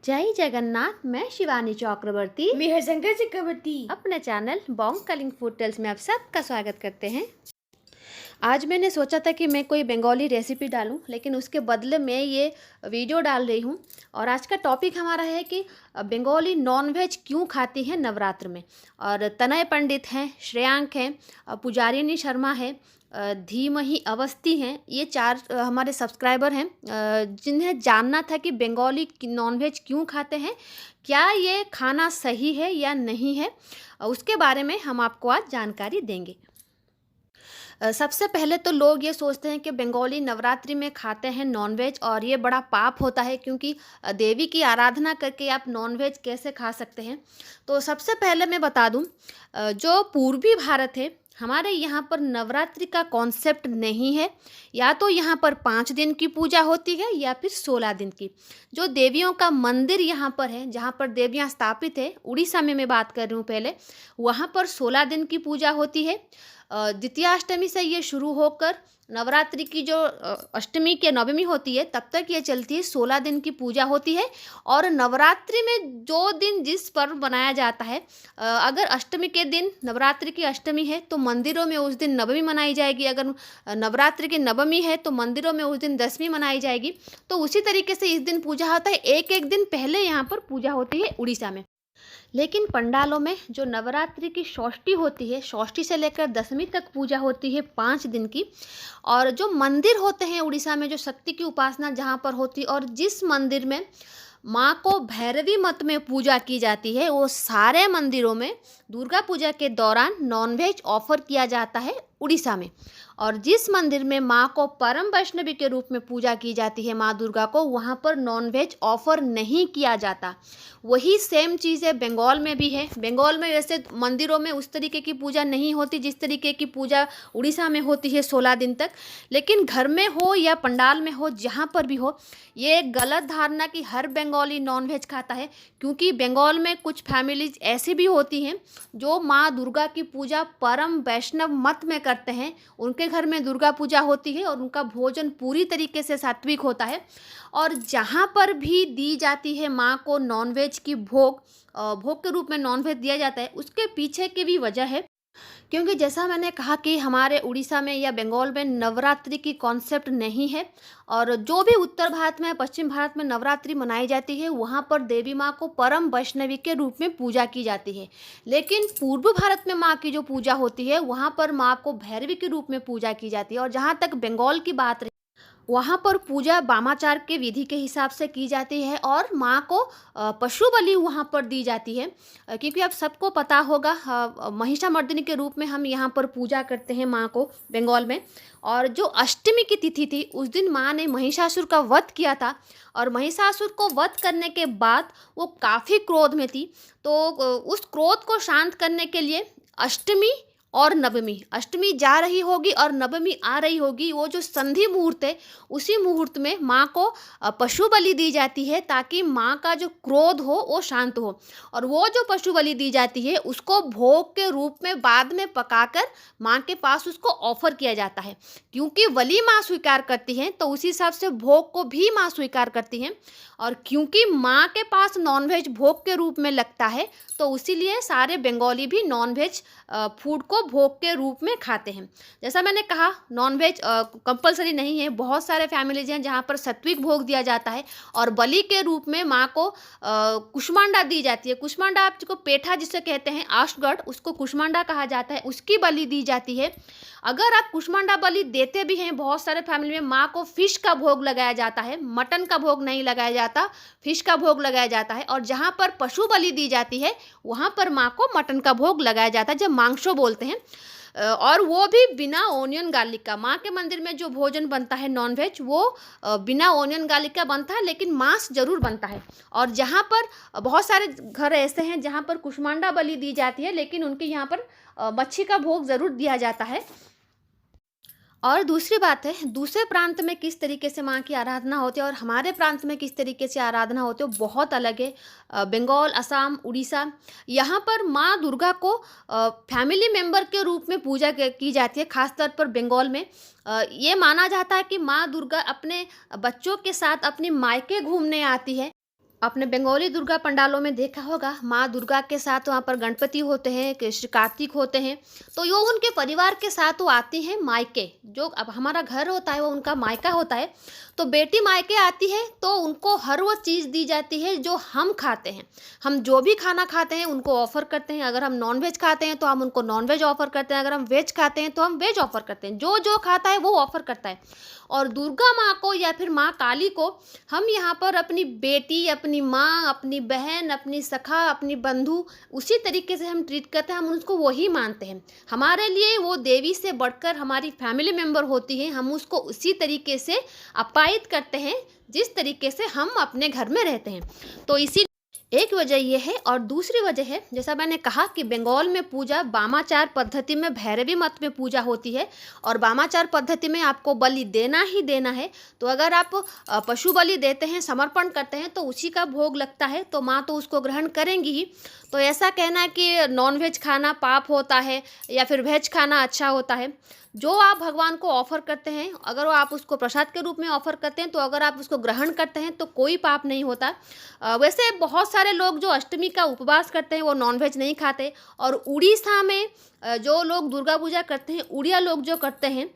जय जगन्नाथ। मैं शिवानी चक्रवर्ती मैं हरशंकर चक्रवर्ती अपने channel Bong Calling Food Tales में आप सबका स्वागत करते हैं। आज मैंने सोचा था कि मैं कोई बंगाली रेसिपी डालूं, लेकिन उसके बदले मैं ये वीडियो डाल रही हूं। और आज का टॉपिक हमारा है कि बंगाली नॉनवेज क्यों खाती हैं नवरात्र में। और तनय पंडित हैं, श्रेयांक हैं, पुजारिनी शर्मा है, धीमही अवस्थी हैं। ये 4 हमारे सब्सक्राइबर हैं जिन्हें जानना था कि बंगाली नॉनवेज क्यों खाते हैं, क्या ये खाना सही है या नहीं है। उसके बारे में हम आपको आज जानकारी देंगे। सबसे पहले तो लोग ये सोचते हैं कि बंगाली नवरात्रि में खाते हैं नॉनवेज और ये बड़ा पाप होता है, क्योंकि देवी की आराधना करके आप नॉनवेज कैसे खा सकते हैं। तो सबसे पहले मैं बता दूं, जो पूर्वी भारत है हमारे यहाँ पर नवरात्रि का कॉन्सेप्ट नहीं है। या तो यहाँ पर 5 दिन की पूजा होती है या फिर 16 दिन की। जो देवियों का मंदिर यहाँ पर है, जहाँ पर देवियाँ स्थापित है, उड़ीसा में मैं बात कर रही हूँ पहले, वहाँ पर 16 दिन की पूजा होती है। द्वितीयाष्टमी से ये शुरू होकर नवरात्रि की जो अष्टमी के नवमी होती है तब तक ये चलती है। 16 दिन की पूजा होती है। और नवरात्रि में जो दिन जिस पर्व मनाया जाता है, अगर अष्टमी के दिन नवरात्रि की अष्टमी है तो मंदिरों में उस दिन नवमी मनाई जाएगी। अगर नवरात्रि की नवमी है तो मंदिरों में उस दिन दशमी मनाई जाएगी। तो उसी तरीके से इस दिन पूजा होता है। एक एक दिन पहले यहाँ पर पूजा होती है उड़ीसा में। लेकिन पंडालों में जो नवरात्रि की षष्ठी होती है, षष्ठी से लेकर दशमी तक पूजा होती है 5 दिन की। और जो मंदिर होते हैं उड़ीसा में, जो शक्ति की उपासना जहाँ पर होती है और जिस मंदिर में माँ को भैरवी मत में पूजा की जाती है, वो सारे मंदिरों में दुर्गा पूजा के दौरान नॉनवेज ऑफर किया जाता है उड़ीसा में। और जिस मंदिर में माँ को परम वैष्णवी के रूप में पूजा की जाती है, माँ दुर्गा को, वहाँ पर नॉनवेज ऑफर नहीं किया जाता। वही सेम चीज़ है बंगाल में भी है। बंगाल में वैसे मंदिरों में उस तरीके की पूजा नहीं होती जिस तरीके की पूजा उड़ीसा में होती है 16 दिन तक। लेकिन घर में हो या पंडाल में हो, जहाँ पर भी हो, ये एक गलत धारणा कि हर बंगाली नॉनवेज खाता है। क्योंकि बंगाल में कुछ फैमिलीज ऐसी भी होती हैं जो माँ दुर्गा की पूजा परम वैष्णव मत में करते हैं। उनके घर में दुर्गा पूजा होती है और उनका भोजन पूरी तरीके से सात्विक होता है। और जहाँ पर भी दी जाती है माँ को नॉनवेज की भोग के रूप में नॉनवेज दिया जाता है, उसके पीछे की भी वजह है। क्योंकि जैसा मैंने कहा कि हमारे उड़ीसा में या बंगाल में नवरात्रि की कॉन्सेप्ट नहीं है। और जो भी उत्तर भारत में, पश्चिम भारत में नवरात्रि मनाई जाती है, वहाँ पर देवी माँ को परम वैष्णवी के रूप में पूजा की जाती है। लेकिन पूर्व भारत में माँ की जो पूजा होती है, वहाँ पर माँ को भैरवी के रूप में पूजा की जाती है। और जहाँ तक बंगाल की बात, वहाँ पर पूजा वामाचार के विधि के हिसाब से की जाती है और माँ को पशु बलि वहाँ पर दी जाती है। क्योंकि अब सबको पता होगा, महिषामर्दिनी के रूप में हम यहाँ पर पूजा करते हैं माँ को बंगाल में। और जो अष्टमी की तिथि थी, उस दिन माँ ने महिषासुर का वध किया था। और महिषासुर को वध करने के बाद वो काफ़ी क्रोध में थी। तो उस क्रोध को शांत करने के लिए अष्टमी और नवमी, अष्टमी जा रही होगी और नवमी आ रही होगी, वो जो संधि मुहूर्त है, उसी मुहूर्त में माँ को पशु बलि दी जाती है, ताकि माँ का जो क्रोध हो वो शांत हो। और वो जो पशु बलि दी जाती है उसको भोग के रूप में बाद में पकाकर माँ के पास उसको ऑफर किया जाता है। क्योंकि बलि माँ स्वीकार करती है तो उसी हिसाब से भोग को भी माँ स्वीकार करती है। और क्योंकि माँ के पास नॉनवेज भोग के रूप में लगता है, तो इसीलिए सारे बंगाली भी नॉनवेज फूड को भोग के रूप में खाते हैं। जैसा मैंने कहा, नॉनवेज कंपलसरी नहीं है। बहुत सारे फैमिलीज हैं जहाँ पर सात्विक भोग दिया जाता है और बलि के रूप में माँ को कुष्मांडा दी जाती है। कुष्मांडा आप जिसको पेठा जिसे कहते हैं, आष्टगढ़, उसको कुष्मांडा कहा जाता है, उसकी बलि दी जाती है। अगर आप कुष्मांडा बलि देते भी हैं, बहुत सारे फैमिली में माँ को फिश का भोग लगाया जाता है, मटन का भोग नहीं लगाया जाता, फिश का भोग लगाया जाता है। और जहाँ पर पशु बलि दी जाती है वहाँ पर माँ को मटन का भोग लगाया जाता है, जब मांसो बोलते हैं। और वो भी बिना ओनियन गार्लिक का। माँ के मंदिर में जो भोजन बनता है नॉनवेज, वो बिना ओनियन गार्लिक का बनता है, लेकिन मांस जरूर बनता है। और जहाँ पर बहुत सारे घर ऐसे हैं जहाँ पर कुष्मांडा बलि दी जाती है, लेकिन उनके यहाँ पर मच्छी का भोग जरूर दिया जाता है। और दूसरी बात है, दूसरे प्रांत में किस तरीके से माँ की आराधना होती है और हमारे प्रांत में किस तरीके से आराधना होती है, वो बहुत अलग है। बंगाल, असम, उड़ीसा, यहाँ पर माँ दुर्गा को फैमिली मेंबर के रूप में पूजा की जाती है। खासतौर पर बंगाल में ये माना जाता है कि माँ दुर्गा अपने बच्चों के साथ अपने मायके घूमने आती है। आपने बंगाली दुर्गा पंडालों में देखा होगा, माँ दुर्गा के साथ वहाँ पर गणपति होते हैं, श्री कार्तिक होते हैं। तो यो उनके परिवार के साथ वो आती हैं मायके। जो अब हमारा घर होता है वो उनका मायका होता है। तो बेटी मायके आती है तो उनको हर वो चीज़ दी जाती है जो हम खाते हैं। हम जो भी खाना खाते हैं उनको ऑफ़र करते हैं। अगर हम नॉनवेज खाते हैं तो हम उनको नॉनवेज ऑफ़र करते हैं, अगर हम वेज खाते हैं तो हम वेज ऑफ़र करते हैं। जो जो खाता है वो ऑफ़र करता है। और दुर्गा माँ को या फिर माँ काली को हम यहाँ पर अपनी बेटी, अपनी माँ, अपनी बहन, अपनी सखा, अपनी बंधु उसी तरीके से हम ट्रीट करते हैं। हम उसको वही मानते हैं। हमारे लिए वो देवी से बढ़कर हमारी फैमिली मेम्बर होती है। हम उसको उसी तरीके से अपायित करते हैं जिस तरीके से हम अपने घर में रहते हैं। तो इसी एक वजह यह है। और दूसरी वजह है, जैसा मैंने कहा कि बंगाल में पूजा वामाचार पद्धति में, भैरवी मत में पूजा होती है। और वामाचार पद्धति में आपको बलि देना ही देना है। तो अगर आप पशु बलि देते हैं, समर्पण करते हैं, तो उसी का भोग लगता है, तो माँ तो उसको ग्रहण करेंगी ही। तो ऐसा कहना है कि नॉनवेज खाना पाप होता है या फिर वेज खाना अच्छा होता है, जो आप भगवान को ऑफ़र करते हैं, अगर वो आप उसको प्रसाद के रूप में ऑफ़र करते हैं, तो अगर आप उसको ग्रहण करते हैं तो कोई पाप नहीं होता। वैसे बहुत सारे लोग जो अष्टमी का उपवास करते हैं वो नॉनवेज नहीं खाते। और उड़ीसा में जो लोग दुर्गा पूजा करते हैं, उड़िया लोग जो करते हैं,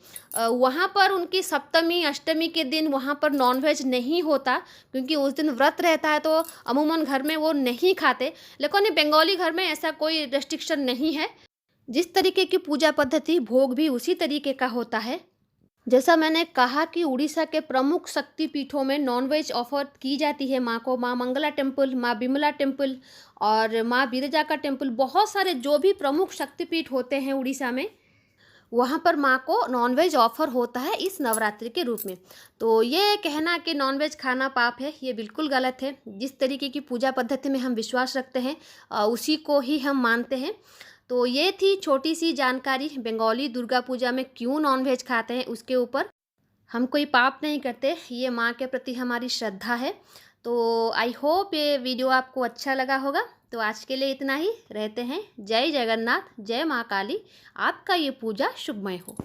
वहाँ पर उनकी सप्तमी अष्टमी के दिन वहाँ पर नॉनवेज नहीं होता, क्योंकि उस दिन व्रत रहता है। तो अमूमन घर में वो नहीं खाते। लेकिन बंगाली घर में ऐसा कोई रेस्ट्रिक्शन नहीं है। जिस तरीके की पूजा पद्धति, भोग भी उसी तरीके का होता है। जैसा मैंने कहा कि उड़ीसा के प्रमुख शक्तिपीठों में नॉनवेज ऑफर की जाती है माँ को। माँ मंगला टेम्पल, माँ बिमला टेम्पल और माँ बिरजा का टेम्पल, बहुत सारे जो भी प्रमुख शक्तिपीठ होते हैं उड़ीसा में, वहाँ पर माँ को नॉनवेज ऑफर होता है इस नवरात्रि के रूप में। तो ये कहना कि नॉनवेज खाना पाप है, ये बिल्कुल गलत है। जिस तरीके की पूजा पद्धति में हम विश्वास रखते हैं उसी को ही हम मानते हैं। तो ये थी छोटी सी जानकारी बंगाली दुर्गा पूजा में क्यों नॉनवेज खाते हैं उसके ऊपर। हम कोई पाप नहीं करते, ये माँ के प्रति हमारी श्रद्धा है। तो आई होप ये वीडियो आपको अच्छा लगा होगा। तो आज के लिए इतना ही। रहते हैं। जय जगन्नाथ, जय माँ काली। आपका ये पूजा शुभमय हो।